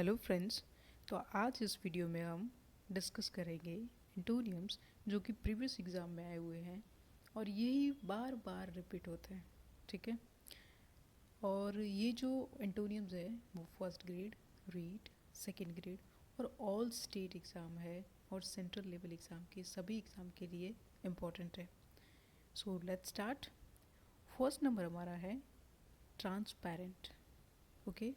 Hello friends. तो आज इस वीडियो में हम डिस्कस करेंगे एंटोनियम्स जो कि प्रीवियस एग्ज़ाम में आए हुए हैं और यही बार बार रिपीट होते हैं। ठीक है। और ये जो एंटोनियम्स है वो first grade, REET, second grade और ऑल स्टेट एग्ज़ाम है और सेंट्रल लेवल एग्ज़ाम के सभी एग्ज़ाम के लिए इम्पोर्टेंट है। So let's start. First number हमारा है ट्रांसपेरेंट। ओके,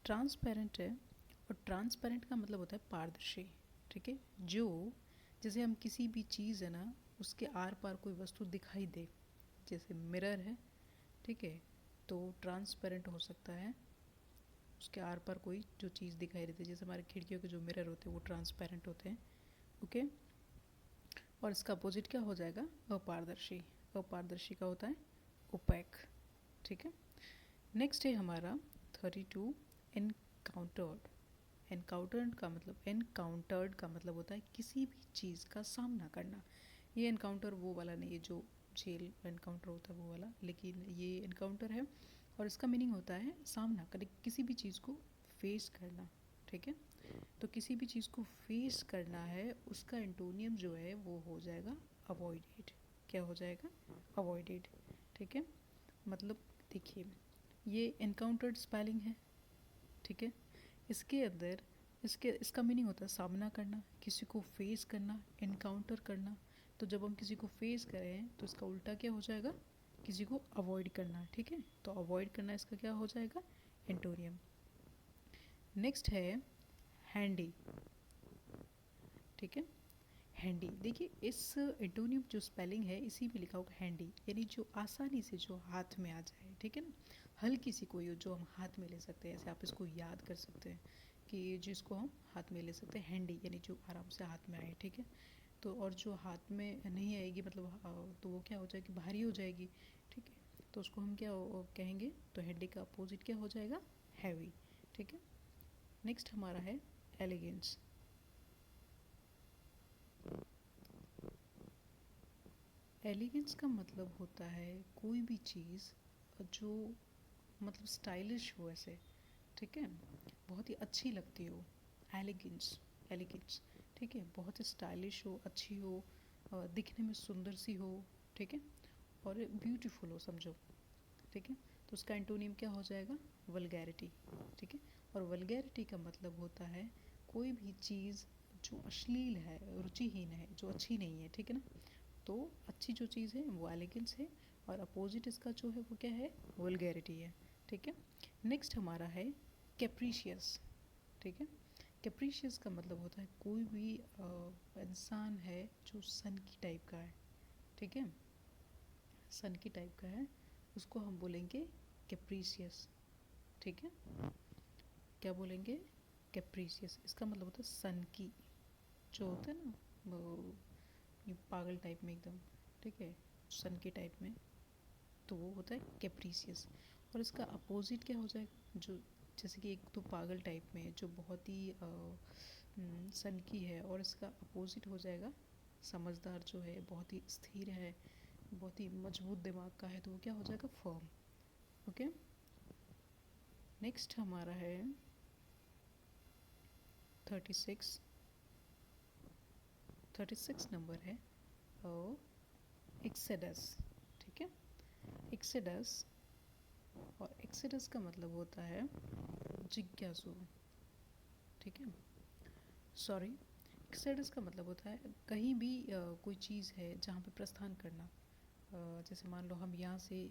ट्रांसपेरेंट है और ट्रांसपेरेंट का मतलब होता है पारदर्शी। ठीक है, जो जैसे हम किसी भी चीज़ है ना उसके आर पार कोई वस्तु दिखाई दे, जैसे मिरर है, ठीक है, तो ट्रांसपेरेंट हो सकता है, उसके आर पार कोई जो चीज़ दिखाई देती है, जैसे हमारे खिड़कियों के जो मिरर होते हैं वो ट्रांसपेरेंट होते हैं। ओके, और इसका अपोजिट क्या हो जाएगा? अपारदर्शी। अपारदर्शी का होता है ओपैक। ठीक है। नेक्स्ट है हमारा 32 एनकाउंटर्ड। एनकाउंटर्ड का मतलब होता है किसी भी चीज़ का सामना करना। ये एनकाउंटर वो वाला नहीं है जो जेल एनकाउंटर होता है वो वाला, लेकिन ये एनकाउंटर है और इसका मीनिंग होता है सामना कर, किसी भी चीज़ को फेस करना। ठीक है, तो किसी भी चीज़ को फेस करना है, उसका एंटोनियम जो है वो हो जाएगा अवॉइडेड। क्या हो जाएगा? अवॉइडेड। ठीक है, मतलब देखिए ये एनकाउंटर्ड स्पेलिंग है। ठीक है, इसके अंदर इसका मीनिंग होता है सामना करना, किसी को फेस करना, एनकाउंटर करना। तो जब हम किसी को फेस करें तो इसका उल्टा क्या हो जाएगा? किसी को अवॉइड करना। ठीक है, तो अवॉइड करना इसका क्या हो जाएगा? एंटोनियम। नेक्स्ट है हैंडी। ठीक है, हैंडी, देखिए इस एंटोनियम जो स्पेलिंग है इसी में लिखा होगा हैंडी, यानी जो आसानी से जो हाथ में आ जाए। ठीक है ना, हल्की सी कोई हो जो हम हाथ में ले सकते हैं, ऐसे आप इसको याद कर सकते हैं कि जिसको हम हाथ में ले सकते हैं, हैंडी यानी जो आराम से हाथ में आए। ठीक है, तो और जो हाथ में नहीं आएगी मतलब तो वो क्या हो जाएगी? भारी हो जाएगी। ठीक है, तो उसको हम क्या कहेंगे? तो हैंडी का अपोजिट क्या हो जाएगा? हैवी। ठीक है, नेक्स्ट हमारा है एलिगेंस। एलिगेंस का मतलब होता है कोई भी चीज़ जो मतलब स्टाइलिश हो ऐसे। ठीक है, बहुत ही अच्छी लगती हो। Elegance, elegance. ठीक है, बहुत ही स्टाइलिश हो, अच्छी हो, दिखने में सुंदर सी हो। ठीक है, और ब्यूटीफुल हो समझो। ठीक है, तो उसका एंटोनियम क्या हो जाएगा? वल्गैरिटी। ठीक है, और वल्गैरिटी का मतलब होता है कोई भी चीज़ जो अश्लील है, रुचिहीन है, जो अच्छी नहीं है। ठीक है ना, तो अच्छी जो चीज़ है वो एलिगेंस है और अपोजिट इसका जो है वो क्या है? वल्गैरिटी है। ठीक है, नेक्स्ट हमारा है कैप्रीशियस। ठीक है, कैप्रीशियस का मतलब होता है कोई भी इंसान है जो सन की टाइप का है। ठीक है, सन की टाइप का है, उसको हम बोलेंगे कैप्रीशियस। ठीक है, क्या बोलेंगे? कैप्रीशियस। इसका मतलब होता है सन की, जो होता है ना वो ये पागल टाइप में एकदम। ठीक है, सन के टाइप में, तो वो होता है कैप्रीशियस। और इसका अपोजिट क्या हो जाएगा? जो जैसे कि एक तो पागल टाइप में जो बहुत ही सन की है, और इसका अपोजिट हो जाएगा समझदार, जो है बहुत ही स्थिर है, बहुत ही मजबूत दिमाग का है, तो वो क्या हो जाएगा? फर्म। ओके, नेक्स्ट हमारा है 36। 36 नंबर है एक्सेडस। ठीक है, एक्सेडस, और एक्सेडस का मतलब होता है जिज्ञासु। ठीक है, सॉरी, एक्सेडस का मतलब होता है कहीं भी कोई चीज़ है जहाँ पे प्रस्थान करना। जैसे मान लो हम यहाँ से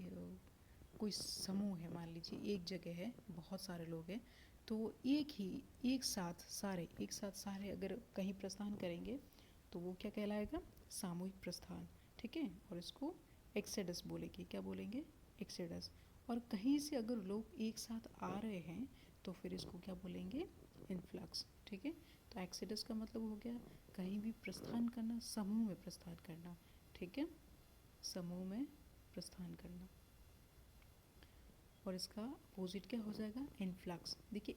कोई समूह है, मान लीजिए एक जगह है, बहुत सारे लोग हैं, तो एक साथ सारे अगर कहीं प्रस्थान करेंगे तो वो क्या कहलाएगा? सामूहिक प्रस्थान। ठीक है, और इसको एक्सेडस बोलेंगे। क्या बोलेंगे? एक्सेडस। और कहीं से अगर लोग एक साथ आ रहे हैं तो फिर इसको क्या बोलेंगे? इन्फ्लक्स। ठीक है, तो एक्सेडस का मतलब हो गया कहीं भी प्रस्थान करना, समूह में प्रस्थान करना। ठीक है, समूह में प्रस्थान करना। और इसका अपोजिट क्या हो जाएगा? इन्फ्लक्स। देखिए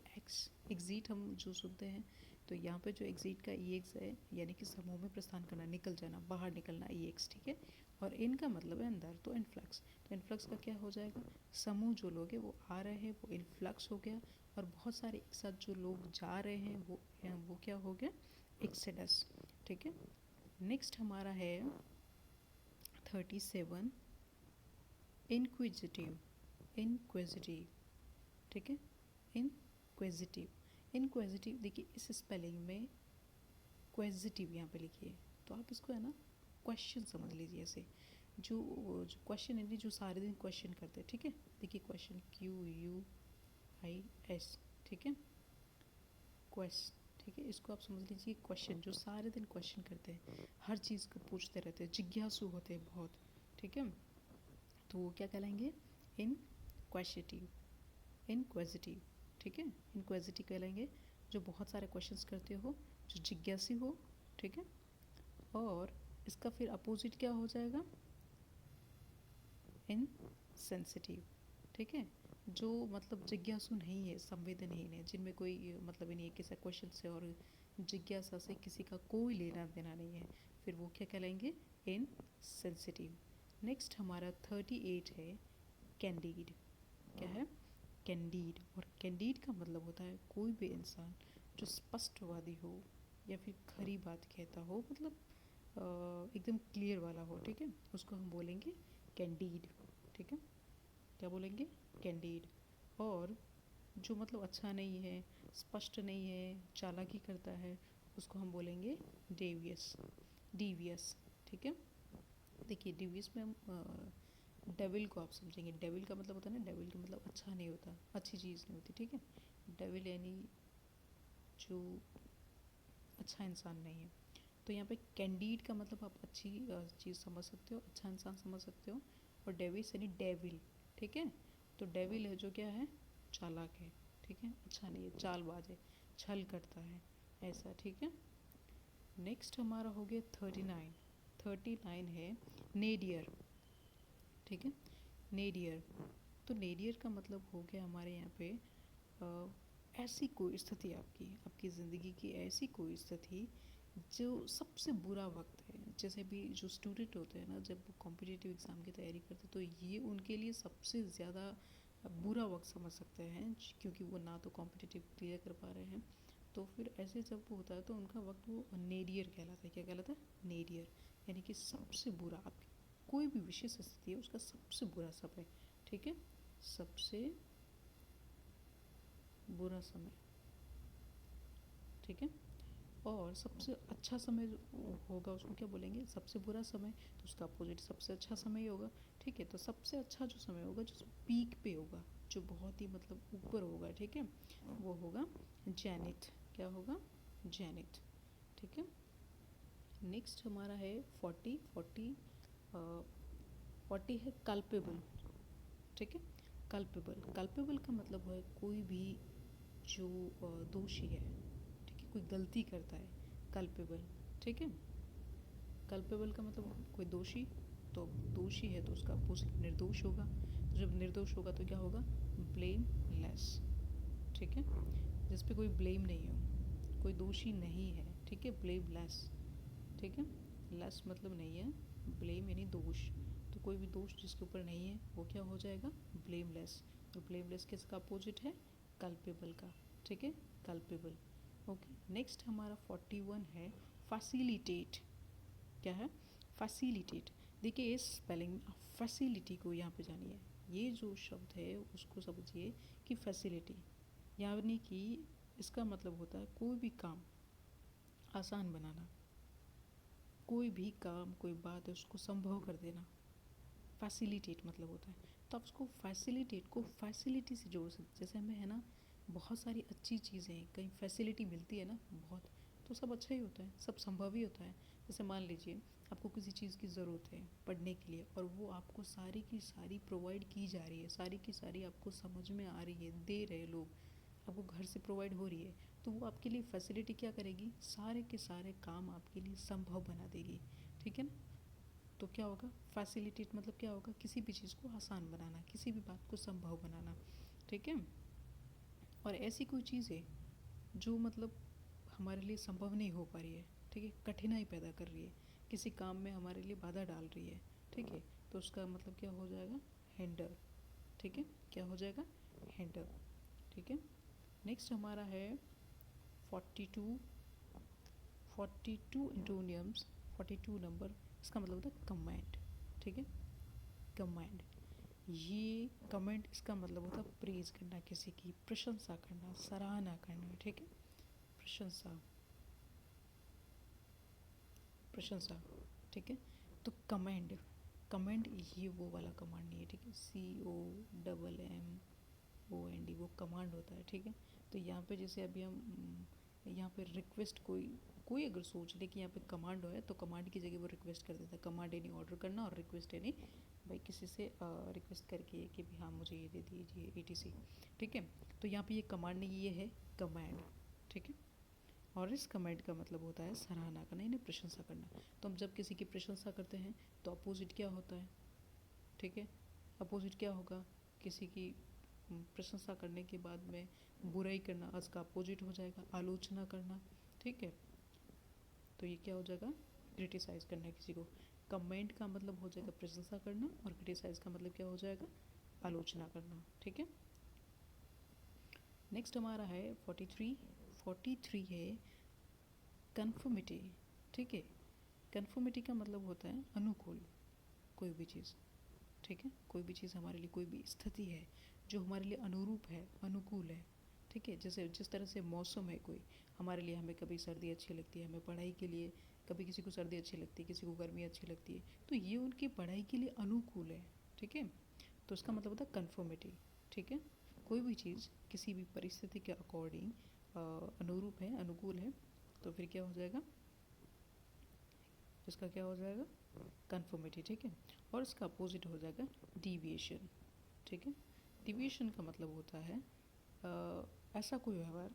एग्जिट हम जो सुनते हैं, तो यहाँ पे जो एग्जिट का ई एक्स है यानी कि समूह में प्रस्थान करना, निकल जाना, बाहर निकलना, ई एक्स। ठीक है, और इनका मतलब है अंदर, तो इन्फ्लक्स। तो इन्फ्लक्स का क्या हो जाएगा? समूह जो लोग हैं वो आ रहे हैं, वो इन्फ्लक्स हो गया, और बहुत सारे एक साथ जो लोग जा रहे हैं वो क्या हो गया, एक्सेडस। ठीक है, नेक्स्ट हमारा है 37, इंक्विजिटिव। इंक्विजिटिव, ठीक है, इंक्विजिटिव। इंक्विजिटिव देखिए इस स्पेलिंग में क्वेजिटिव यहाँ पे लिखिए, तो आप इसको है ना क्वेश्चन समझ लीजिए ऐसे, जो क्वेश्चन है जो सारे दिन क्वेश्चन करते हैं। ठीक है, देखिए क्वेश्चन QUIS, ठीक है, क्वेश्चन। ठीक है, इसको आप समझ लीजिए क्वेश्चन, जो सारे दिन क्वेश्चन करते हैं, हर चीज़ को पूछते रहते हैं, जिज्ञासु होते हैं बहुत। ठीक है, तो वो क्या कहलाएंगे, इनक्वेजिटिव। इनक्वेजिटिव, ठीक है, इनक्वेजिटिव कहलाएंगे जो बहुत सारे क्वेश्चंस करते हो, जो जिज्ञासी हो। ठीक है, और इसका फिर अपोजिट क्या हो जाएगा, इनसेंसिटिव। ठीक है, जो मतलब जिज्ञासु नहीं है, संवेदनहीन है, जिनमें कोई मतलब ही नहीं है किसी क्वेश्चन से और जिज्ञासा से किसी का कोई लेना देना नहीं है, फिर वो क्या कहलाएंगे, इनसेंसिटिव। नेक्स्ट हमारा 38 है कैंडीड। क्या है, कैंडीड। और कैंडीड का मतलब होता है कोई भी इंसान जो स्पष्टवादी हो या फिर खरी बात कहता हो, मतलब एकदम क्लियर वाला हो। ठीक है, उसको हम बोलेंगे कैंडीड। ठीक है, क्या बोलेंगे, कैंडीड। और जो मतलब अच्छा नहीं है, स्पष्ट नहीं है, चालाकी करता है, उसको हम बोलेंगे डेवियस। डीवियस, ठीक है, देखिए डीवियस में हम डेविल को आप समझेंगे। डेविल का मतलब होता है ना, डेविल का मतलब अच्छा नहीं होता, अच्छी चीज़ नहीं होती। ठीक है, डेविल यानी जो अच्छा इंसान नहीं है। तो यहाँ पे कैंडीड का मतलब आप अच्छी चीज़ समझ सकते हो, अच्छा इंसान समझ सकते हो। और डेविस यानी डेविल। ठीक है, तो डेविल है जो क्या है, चालाक है। ठीक है, अच्छा नहीं है, चालबाज है, छल करता है, ऐसा। ठीक है, नेक्स्ट हमारा हो गया 39। 39 है नेडियर। ठीक है, नेडियर। तो नेडियर का मतलब हो गया हमारे यहाँ पे ऐसी कोई स्थिति, आपकी ज़िंदगी की ऐसी कोई स्थिति जो सबसे बुरा वक्त है। जैसे भी जो स्टूडेंट होते हैं ना, जब वो कॉम्पिटिटिव एग्ज़ाम की तैयारी करते हैं, तो ये उनके लिए सबसे ज़्यादा बुरा वक्त समझ सकते हैं, क्योंकि वो ना तो कॉम्पिटिटिव क्लियर कर पा रहे हैं। तो फिर ऐसे जब वो होता है तो उनका वक्त वो नेडियर कहलाता है। क्या कहलाता है, नेडियर, यानी कि सबसे बुरा। आपकी कोई भी विशेष स्थिति है उसका सबसे बुरा समय। ठीक है, सबसे बुरा समय। ठीक है, और सबसे अच्छा समय जो होगा उसको क्या बोलेंगे, सबसे बुरा समय, तो उसका अपोजिट सबसे अच्छा समय ही होगा। ठीक है, तो सबसे अच्छा जो समय होगा, जो पीक पे होगा, जो बहुत ही मतलब ऊपर होगा, ठीक है, वो होगा जेनिथ। क्या होगा, जेनिथ। ठीक है, नेक्स्ट हमारा है 40। 40 है कल्पेबल। ठीक है, कल्पेबल। कल्पेबल का मतलब है कोई भी जो दोषी है, ठीक है, कोई गलती करता है, कल्पेबल। ठीक है, कल्पेबल का मतलब कोई दोषी, तो दोषी है तो उसका अपोजिट निर्दोष होगा। तो जब निर्दोष होगा तो क्या होगा, ब्लेमलेस। ठीक है, जिस पे कोई ब्लेम नहीं हो, कोई दोषी नहीं है। ठीक है, ब्लेमलेस। ठीक है, लेस मतलब नहीं है, ब्लेम यानी दोष, तो कोई भी दोष जिसके ऊपर नहीं है वो क्या हो जाएगा, ब्लेमलेस। और ब्लेमलेस किसका अपोजिट है, कल्पेबल का। ठीक है, कल्पेबल। ओके, नेक्स्ट हमारा 41 है फैसिलिटेट। क्या है, फैसिलिटेट। देखिए इस स्पेलिंग में फैसिलिटी को यहाँ पे जानिए, ये जो शब्द है उसको समझिए कि फैसिलिटी, यानी कि इसका मतलब होता है कोई भी काम आसान बनाना, कोई भी काम, कोई बात है उसको संभव कर देना, फैसिलिटेट मतलब होता है। तो आप उसको फैसिलिटेट को फैसिलिटी से जोड़ सकते, जैसे हमें है ना बहुत सारी अच्छी चीज़ें हैं, कहीं फैसिलिटी मिलती है ना बहुत, तो सब अच्छा ही होता है, सब संभव ही होता है। जैसे मान लीजिए आपको किसी चीज़ की ज़रूरत है पढ़ने के लिए, और वो आपको सारी की सारी प्रोवाइड की जा रही है, सारी की सारी आपको समझ में आ रही है, दे रहे लोग, आपको घर से प्रोवाइड हो रही है, तो वो आपके लिए फैसिलिटी क्या करेगी, सारे के सारे काम आपके लिए संभव बना देगी। ठीक है ना, तो क्या होगा, फैसिलिटेट मतलब क्या होगा, किसी भी चीज़ को आसान बनाना, किसी भी बात को संभव बनाना। ठीक है, और ऐसी कोई चीज़ है जो मतलब हमारे लिए संभव नहीं हो पा रही है, ठीक है, कठिनाई पैदा कर रही है, किसी काम में हमारे लिए बाधा डाल रही है, ठीक है, तो उसका मतलब क्या हो जाएगा, हिंडर। ठीक है, क्या हो जाएगा, हिंडर। ठीक है, नेक्स्ट हमारा है 42 एंटोनियम्स, 42 नंबर, इसका मतलब होता है कमेंट, ठीक है, कमेंट। ये कमेंट इसका मतलब होता है प्रेज करना, किसी की प्रशंसा करना, सराहना करना, ठीक है, प्रशंसा, प्रशंसा, ठीक है। तो कमेंड, कमेंड ये वो वाला कमांड नहीं है, ठीक है, COMMOND वो कमांड होता है, ठीक है। तो यहाँ पे जैसे अभी हम यहाँ पे रिक्वेस्ट, कोई कोई अगर सोच ले कि यहाँ पे कमांड है तो कमांड की जगह वो रिक्वेस्ट कर देता है। कमांड यानी ऑर्डर करना और रिक्वेस्ट यानी भाई किसी से रिक्वेस्ट करके कि भी हाँ मुझे ये दे दीजिए ETC, ठीक है। तो यहाँ पे ये कमांड नहीं, ये है कमांड, ठीक है। और इस कमेंट का मतलब होता है सराहना करना, यानी प्रशंसा करना। तो हम जब किसी की प्रशंसा करते हैं तो अपोजिट क्या होता है, ठीक है, अपोजिट क्या होगा, किसी की प्रशंसा करने के बाद में बुराई करना, उसका अपोजिट हो जाएगा आलोचना करना, ठीक है। तो ये क्या हो जाएगा, क्रिटिसाइज करना किसी को। कमेंट का मतलब हो जाएगा प्रशंसा करना और क्रिटिसाइज का मतलब क्या हो जाएगा, आलोचना करना, ठीक है। नेक्स्ट हमारा है 43 है कन्फर्मिटी, ठीक है। कन्फर्मिटी का मतलब होता है अनुकूल, कोई भी चीज़, ठीक है, कोई भी चीज़ हमारे लिए, कोई भी स्थिति है जो हमारे लिए अनुरूप है, अनुकूल है, ठीक है। जैसे जिस तरह से मौसम है कोई हमारे लिए, हमें कभी सर्दी अच्छी लगती है, हमें पढ़ाई के लिए कभी किसी को सर्दी अच्छी लगती है, किसी को गर्मी अच्छी लगती है, तो ये उनकी पढ़ाई के लिए अनुकूल है, ठीक है। तो इसका मतलब होता है कन्फर्मिटी, ठीक है। कोई भी चीज़ किसी भी परिस्थिति के अकॉर्डिंग अनुरूप है, अनुकूल है, तो फिर क्या हो जाएगा, इसका क्या हो जाएगा, कन्फर्मिटी, ठीक है। और इसका अपोजिट हो जाएगा डिविएशन, ठीक है। डिविएशन का मतलब होता है ऐसा कोई व्यवहार,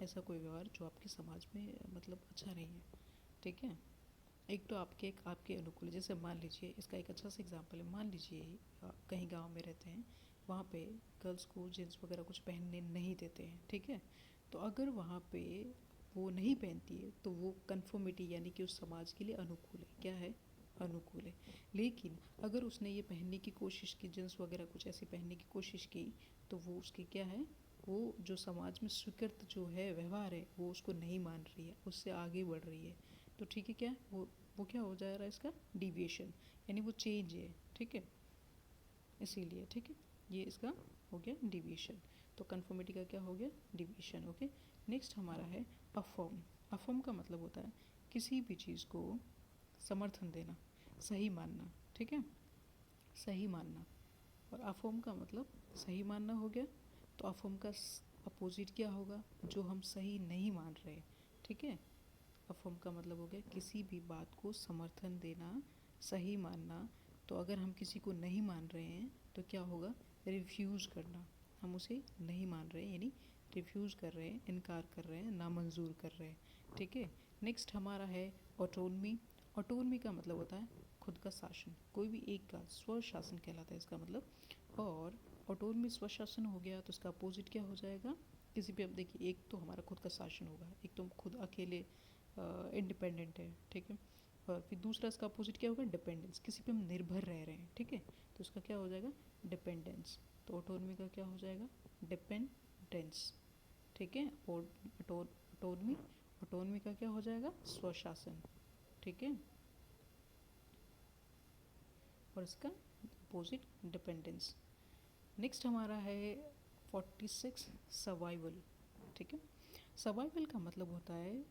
ऐसा कोई व्यवहार जो आपके समाज में मतलब अच्छा नहीं है, ठीक है। एक तो आपके अनुकूल, जैसे मान लीजिए, इसका एक अच्छा सा एग्जांपल है, मान लीजिए कहीं गांव में रहते हैं, वहाँ पे गर्ल्स को जींस वगैरह कुछ पहनने नहीं देते हैं, ठीक है। तो अगर वहाँ पे वो नहीं पहनती है तो वो कन्फर्मिटी यानी कि उस समाज के लिए अनुकूल है, क्या है, अनुकूल है। लेकिन अगर उसने ये पहनने की कोशिश की, जींस वगैरह कुछ ऐसी पहनने की कोशिश की, तो वो उसकी क्या है, वो जो समाज में स्वीकृत जो है व्यवहार है वो उसको नहीं मान रही है, उससे आगे बढ़ रही है, तो ठीक है, क्या वो क्या हो जा रहा है, इसका डिविएशन, यानी वो चेंज है, ठीक है, इसीलिए, ठीक है, ये इसका हो गया डिविएशन। तो कन्फर्मिटी का क्या हो गया, डिविएशन, ओके। नेक्स्ट हमारा है अफर्म। अफर्म का मतलब होता है किसी भी चीज़ को समर्थन देना, सही मानना, ठीक है, सही मानना। और अफर्म का मतलब सही मानना हो गया। तो अफर्म का अपोजिट क्या होगा, जो हम सही नहीं मान रहे, ठीक है। अफर्म का मतलब हो गया किसी भी बात को समर्थन देना, सही मानना। तो अगर हम किसी को नहीं मान रहे हैं तो क्या होगा, रिफ्यूज़ करना, हम उसे नहीं मान रहे हैं यानी रिफ्यूज़ कर रहे हैं, इनकार कर रहे हैं, नामंजूर कर रहे हैं, ठीक है। नेक्स्ट हमारा है ऑटोनमी। ऑटोनमी का मतलब होता है खुद का शासन, कोई भी एक का स्वशासन कहलाता है इसका मतलब। और ऑटोनमी स्वशासन हो गया तो इसका अपोजिट क्या हो जाएगा, किसी भी, अब देखिए, एक तो हमारा खुद का शासन होगा, एक तो खुद अकेले इंडिपेंडेंट है, ठीक है। और फिर दूसरा इसका अपोजिट क्या होगा, डिपेंडेंस, किसी पे हम निर्भर रह रहे हैं, ठीक है। तो इसका क्या हो जाएगा, डिपेंडेंस। तो ऑटोनमी का क्या हो जाएगा, डिपेंडेंस, ठीक है। और ऑटोनमी, ऑटोनमी का क्या हो जाएगा, स्वशासन, ठीक है। और इसका अपोजिट डिपेंडेंस। नेक्स्ट हमारा है 46 सर्वाइवल, ठीक है। सर्वाइवल का मतलब होता है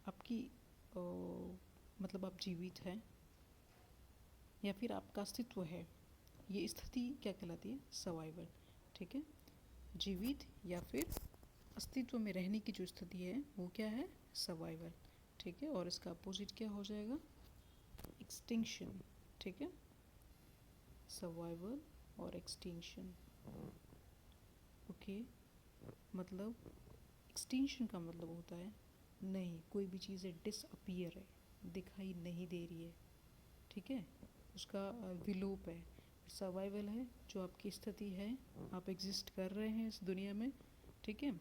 आपकी मतलब आप जीवित हैं या फिर आपका अस्तित्व है, ये स्थिति क्या कहलाती है, सर्वाइवल, ठीक है। जीवित या फिर अस्तित्व में रहने की जो स्थिति है वो क्या है, सर्वाइवल, ठीक है। और इसका अपोजिट क्या हो जाएगा, एक्सटिंक्शन, ठीक है, सर्वाइवल और एक्सटिंक्शन, ओके। मतलब एक्सटिंक्शन का मतलब होता है नहीं, कोई भी चीज़ है डिसअपियर है, दिखाई नहीं दे रही है, ठीक है, उसका विलोप है। सर्वाइवल है जो आपकी स्थिति है, आप एग्जिस्ट कर रहे हैं इस दुनिया में, ठीक है,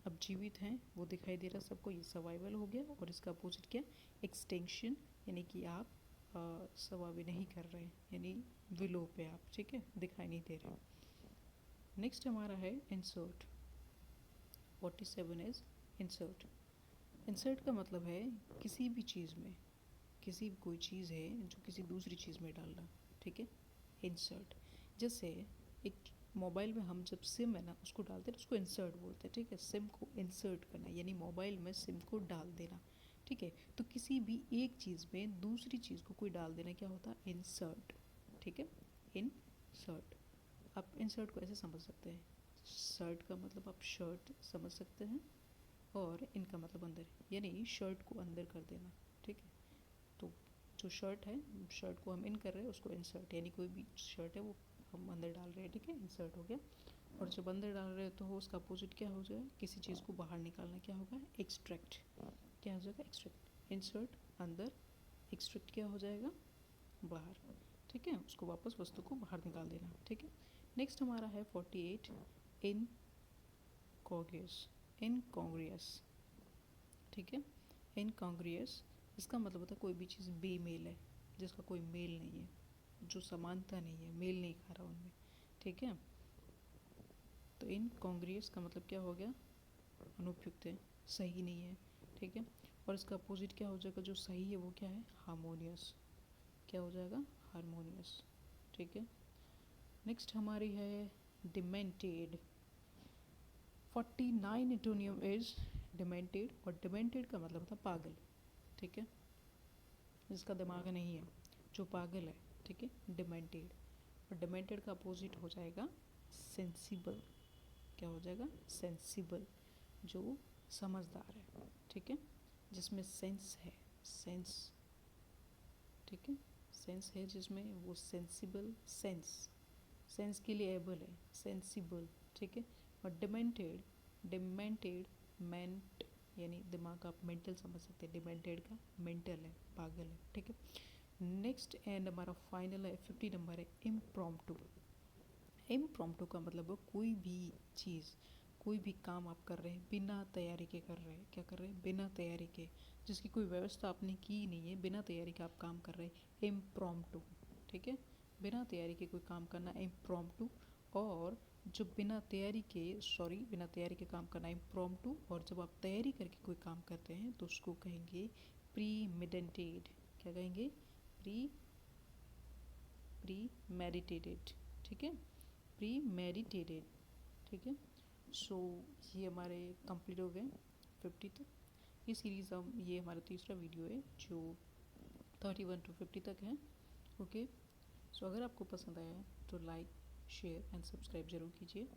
अब जीवित हैं, वो दिखाई दे रहा सबको, ये सर्वाइवल हो गया। और इसका अपोजिट क्या, एक्सटेंशन, यानी कि आप सर्वाइव नहीं कर रहे हैं, यानी विलोप है आप, ठीक है, दिखाई नहीं दे रहे। नेक्स्ट हमारा है इंसर्ट। 47 is insert. इंसर्ट का मतलब है किसी भी चीज़ में, किसी कोई चीज़ है जो किसी दूसरी चीज़ में डालना, ठीक है, इंसर्ट। जैसे एक मोबाइल में हम जब सिम है ना उसको डालते हैं, उसको इंसर्ट बोलते हैं, ठीक है। सिम को इंसर्ट करना यानी मोबाइल में सिम को डाल देना, ठीक है। तो किसी भी एक चीज़ में दूसरी चीज़ को कोई डाल देना क्या होता है, इंसर्ट, ठीक है, इंसर्ट। आप इंसर्ट को ऐसे समझ सकते हैं, शर्ट का मतलब आप शर्ट समझ सकते हैं और इनका मतलब अंदर, यानी शर्ट को अंदर कर देना, ठीक है। तो जो शर्ट है, शर्ट को हम इन कर रहे हैं उसको इंसर्ट, यानी कोई भी शर्ट है वो हम अंदर डाल रहे हैं, ठीक है, इंसर्ट हो गया। और जब अंदर डाल रहे हैं तो उसका अपोजिट क्या हो जाएगा, किसी चीज़ को बाहर निकालना क्या होगा, एक्सट्रैक्ट। क्या हो जाएगा, एक्सट्रैक्ट। इंसर्ट अंदर, एक्सट्रैक्ट क्या हो जाएगा, बाहर, ठीक है, उसको वापस वस्तु को बाहर निकाल देना, ठीक है। नेक्स्ट हमारा है 48 इनकॉन्ग्रुअस। इनकॉन्ग्रुअस, ठीक है, इनकॉन्ग्रुअस इसका मतलब होता है कोई भी चीज़ बेमेल है, जिसका कोई मेल नहीं है, जो समानता नहीं है, मेल नहीं खा रहा उनमें, ठीक है। तो इनकॉन्ग्रुअस का मतलब क्या हो गया, अनुपयुक्त है, सही नहीं है, ठीक है। और इसका अपोजिट क्या हो जाएगा, जो सही है वो क्या है, हार्मोनियस। क्या हो जाएगा, हार्मोनियस, ठीक है। नेक्स्ट हमारी है डिमेंटेड। 49 एंटोनियम इज डिमेंटेड, और डिमेंटेड का मतलब होता है पागल, ठीक है, जिसका दिमाग नहीं है, जो पागल है, ठीक है, डिमेंटेड। और डिमेंटेड का अपोजिट हो जाएगा सेंसिबल। क्या हो जाएगा, सेंसिबल, जो समझदार है, ठीक है, जिसमें सेंस है, सेंस, ठीक है, सेंस है जिसमें, वो सेंसिबल, सेंस, सेंस के लिए एबल है, सेंसिबल, ठीक है। और डिमेंटेड, डिमेंटेड मेंट यानी दिमाग, आप मेंटल समझ सकते हैं, डिमेंटेड का मेंटल है, पागल है, ठीक है। नेक्स्ट एंड हमारा फाइनल है 50 नंबर है इम्प्रॉम्प्टू। इम्प्रॉम्प्टू का मतलब है कोई भी चीज़, कोई भी काम आप कर रहे हैं बिना तैयारी के कर रहे हैं, क्या कर रहे हैं, बिना तैयारी के, जिसकी कोई व्यवस्था आपने की नहीं है, बिना तैयारी के आप काम कर रहे हैं, इम्प्रॉम्प्टू, ठीक है। बिना तैयारी के कोई काम करना इम्प्रॉम्प्टू, और जो बिना तैयारी के, सॉरी, बिना तैयारी के काम करना इम्प्रॉम्प्टू, और जब आप तैयारी करके कोई काम करते हैं तो उसको कहेंगे प्रीमेडिटेटेड। क्या कहेंगे, प्रीमेडिटेटेड, ठीक है, प्रीमेडिटेटेड, ठीक है। सो ये हमारे कंप्लीट हो गए 50 तक। ये सीरीज़ हम, ये हमारा तीसरा वीडियो है जो 31 to 50 तक है, ओके। सो अगर आपको पसंद आया है तो लाइक, शेयर एंड सब्सक्राइब जरूर कीजिए।